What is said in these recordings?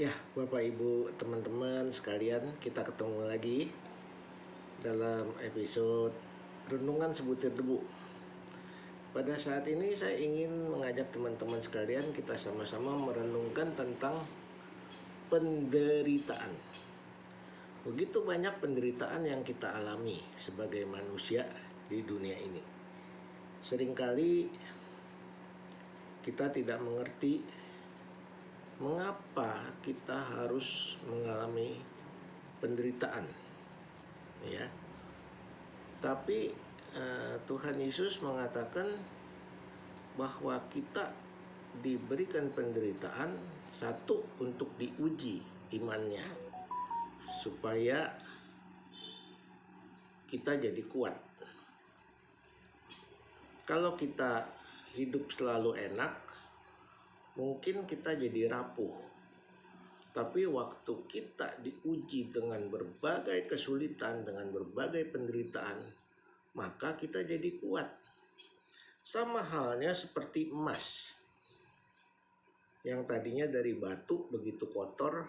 Ya, Bapak Ibu, teman-teman sekalian, kita ketemu lagi dalam episode Renungan Sebutir Debu. Pada saat ini saya ingin mengajak teman-teman sekalian kita sama-sama merenungkan tentang penderitaan. Begitu banyak penderitaan yang kita alami sebagai manusia di dunia ini. Seringkali kita tidak mengerti mengapa kita harus mengalami penderitaan, ya. Tapi Tuhan Yesus mengatakan bahwa kita diberikan penderitaan satu untuk diuji imannya, supaya kita jadi kuat. Kalau kita hidup selalu enak, mungkin kita jadi rapuh. Tapi waktu kita diuji dengan berbagai kesulitan, dengan berbagai penderitaan, maka kita jadi kuat. Sama halnya seperti emas, yang tadinya dari batu begitu kotor,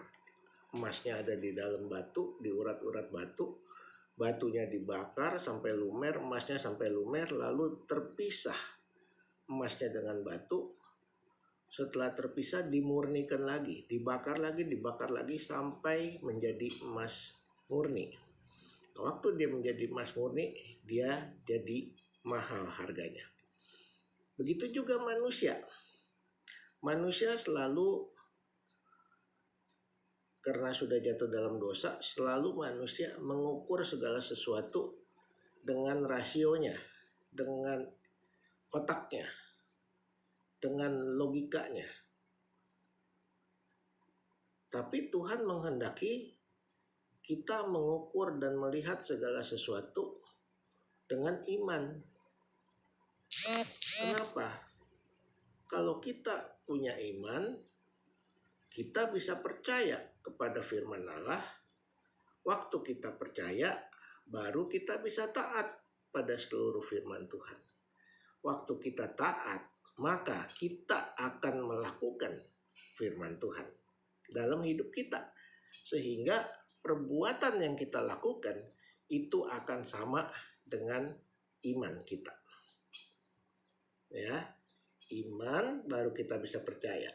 emasnya ada di dalam batu, diurat-urat batu, batunya dibakar sampai lumer, emasnya sampai lumer, lalu terpisah emasnya dengan batu. Setelah terpisah dimurnikan lagi, dibakar lagi sampai menjadi emas murni. Waktu dia menjadi emas murni, dia jadi mahal harganya. Begitu juga manusia. Manusia selalu, karena sudah jatuh dalam dosa, selalu manusia mengukur segala sesuatu dengan rasionya, dengan otaknya, dengan logikanya. Tapi Tuhan menghendaki kita mengukur dan melihat segala sesuatu dengan iman. Kenapa? Kalau kita punya iman, kita bisa percaya kepada firman Allah. Waktu kita percaya, baru kita bisa taat pada seluruh firman Tuhan. Waktu kita taat, maka kita akan melakukan firman Tuhan dalam hidup kita, sehingga perbuatan yang kita lakukan itu akan sama dengan iman kita. Ya, iman baru kita bisa percaya.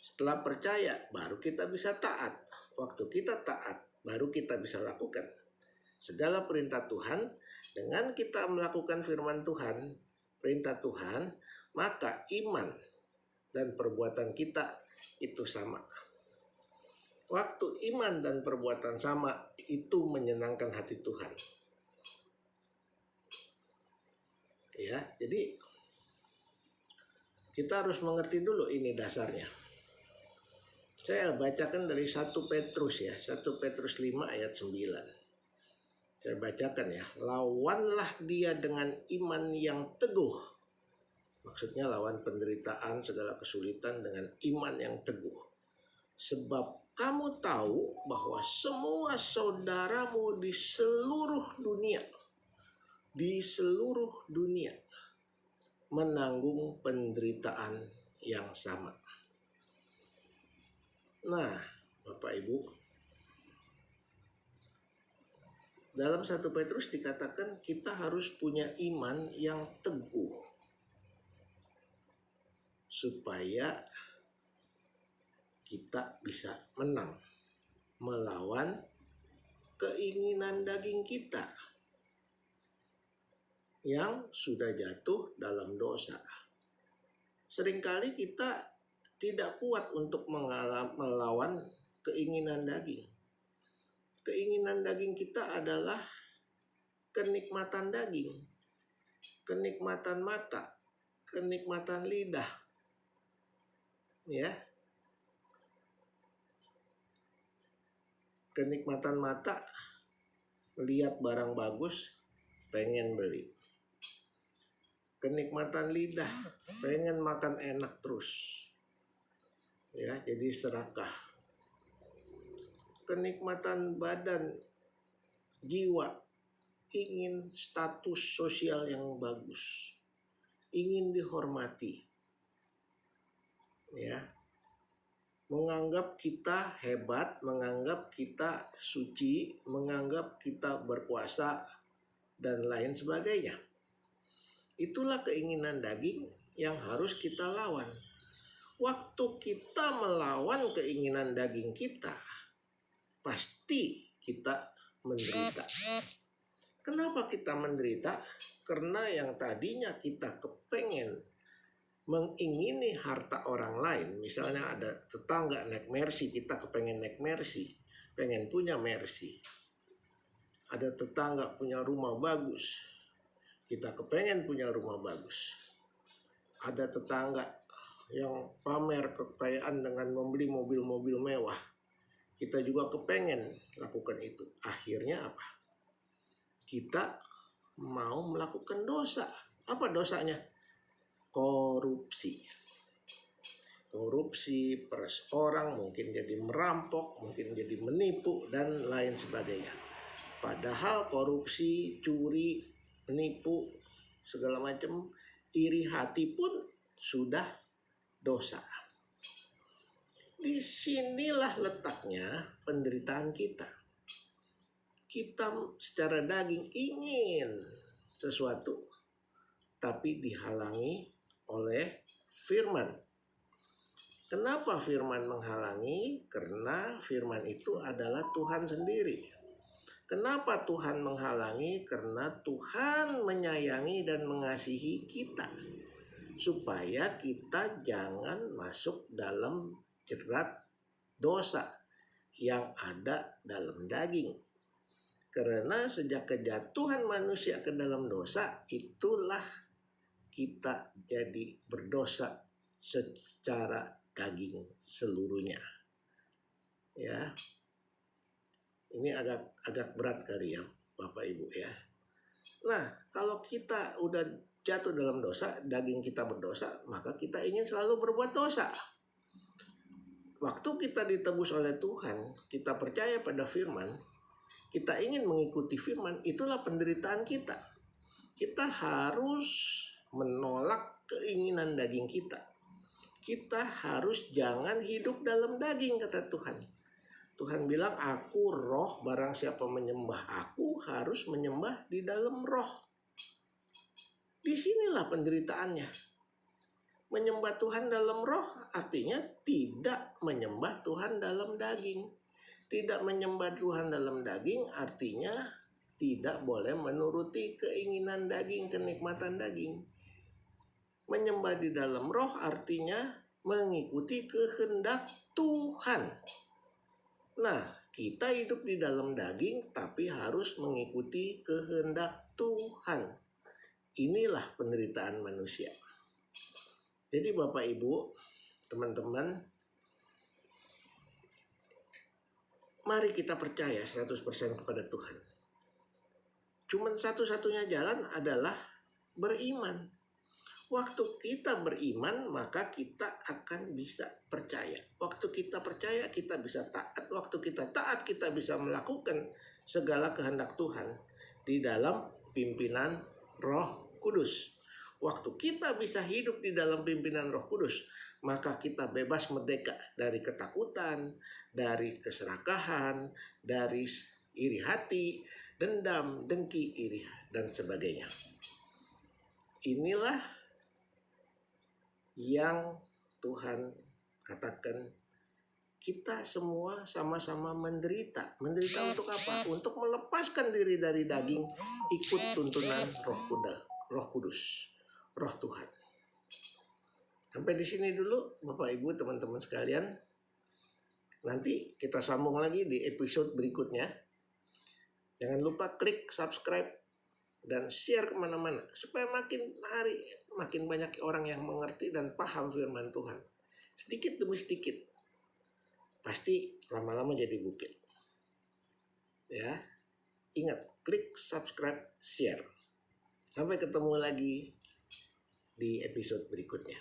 Setelah percaya baru kita bisa taat. Waktu kita taat baru kita bisa lakukan segala perintah Tuhan. Dengan kita melakukan firman Tuhan, perintah Tuhan, maka iman dan perbuatan kita itu sama. Waktu iman dan perbuatan sama, itu menyenangkan hati Tuhan. Ya, jadi kita harus mengerti dulu ini dasarnya. Saya bacakan dari 1 Petrus ya, 1 Petrus 5 ayat 9. Saya bacakan ya. Lawanlah dia dengan iman yang teguh. Maksudnya lawan penderitaan, segala kesulitan dengan iman yang teguh. Sebab kamu tahu bahwa semua saudaramu di seluruh dunia menanggung penderitaan yang sama. Nah, Bapak Ibu, dalam 1 Petrus dikatakan kita harus punya iman yang teguh, supaya kita bisa menang melawan keinginan daging kita yang sudah jatuh dalam dosa. Seringkali kita tidak kuat untuk melawan keinginan daging. Keinginan daging kita adalah kenikmatan daging, kenikmatan mata, kenikmatan lidah. Ya. Kenikmatan mata, lihat barang bagus, pengen beli. Kenikmatan lidah, pengen makan enak terus. Ya, jadi serakah. Kenikmatan badan, jiwa, ingin status sosial yang bagus, ingin dihormati. Ya. menganggap kita hebat, menganggap kita suci, menganggap kita berkuasa, dan lain sebagainya. Itulah keinginan daging yang harus kita lawan. Waktu kita melawan keinginan daging kita, pasti kita menderita. Kenapa kita menderita? Karena yang tadinya kita kepengen mengingini harta orang lain, misalnya ada tetangga naik Mercy, kita kepengen naik Mercy, pengen punya Mercy. Ada tetangga punya rumah bagus, kita kepengen punya rumah bagus. Ada tetangga yang pamer kekayaan dengan membeli mobil-mobil mewah, kita juga kepengen lakukan itu. Akhirnya apa? Kita mau melakukan dosa. Apa dosanya? Korupsi. Korupsi, peras orang, mungkin jadi merampok, mungkin jadi menipu, dan lain sebagainya. Padahal korupsi, curi, menipu, segala macam, iri hati pun sudah dosa. Disinilah letaknya penderitaan kita. Kita secara daging ingin sesuatu, tapi dihalangi oleh firman. Kenapa firman menghalangi? Karena firman itu adalah Tuhan sendiri. Kenapa Tuhan menghalangi? Karena Tuhan menyayangi dan mengasihi kita, supaya kita jangan masuk dalam jerat dosa yang ada dalam daging. Karena sejak kejatuhan manusia ke dalam dosa, itulah kita jadi berdosa secara daging seluruhnya. Ya. Ini agak berat kali ya, Bapak Ibu ya. Nah, kalau kita udah jatuh dalam dosa, daging kita berdosa, maka kita ingin selalu berbuat dosa. Waktu kita ditebus oleh Tuhan, kita percaya pada firman, kita ingin mengikuti firman, itulah penderitaan kita. Kita harus menolak keinginan daging kita. Kita harus jangan hidup dalam daging, kata Tuhan. Tuhan bilang, aku roh, barang siapa menyembah aku harus menyembah di dalam roh. Disinilah penderitaannya. Menyembah Tuhan dalam roh artinya tidak menyembah Tuhan dalam daging. Tidak menyembah Tuhan dalam daging artinya tidak boleh menuruti keinginan daging, kenikmatan daging. Menyembah di dalam roh artinya mengikuti kehendak Tuhan. Nah, kita hidup di dalam daging tapi harus mengikuti kehendak Tuhan. Inilah penderitaan manusia. Jadi Bapak Ibu, teman-teman, mari kita percaya 100% kepada Tuhan. Cuman satu-satunya jalan adalah beriman. Waktu kita beriman, maka kita akan bisa percaya. Waktu kita percaya, kita bisa taat. Waktu kita taat, kita bisa melakukan segala kehendak Tuhan di dalam pimpinan Roh Kudus. Waktu kita bisa hidup di dalam pimpinan Roh Kudus, maka kita bebas merdeka dari ketakutan, dari keserakahan, dari iri hati, dendam, dengki, iri, dan sebagainya. Inilah yang Tuhan katakan, kita semua sama-sama menderita. Menderita untuk apa? Untuk melepaskan diri dari daging, ikut tuntunan Roh Kudus, Roh Tuhan. Sampai di sini dulu Bapak Ibu, teman-teman sekalian. Nanti kita sambung lagi di episode berikutnya. Jangan lupa klik subscribe dan share kemana-mana supaya makin hari makin banyak orang yang mengerti dan paham firman Tuhan. Sedikit demi sedikit, pasti lama-lama jadi bukit. Ya, ingat, klik subscribe, share. Sampai ketemu lagi di episode berikutnya.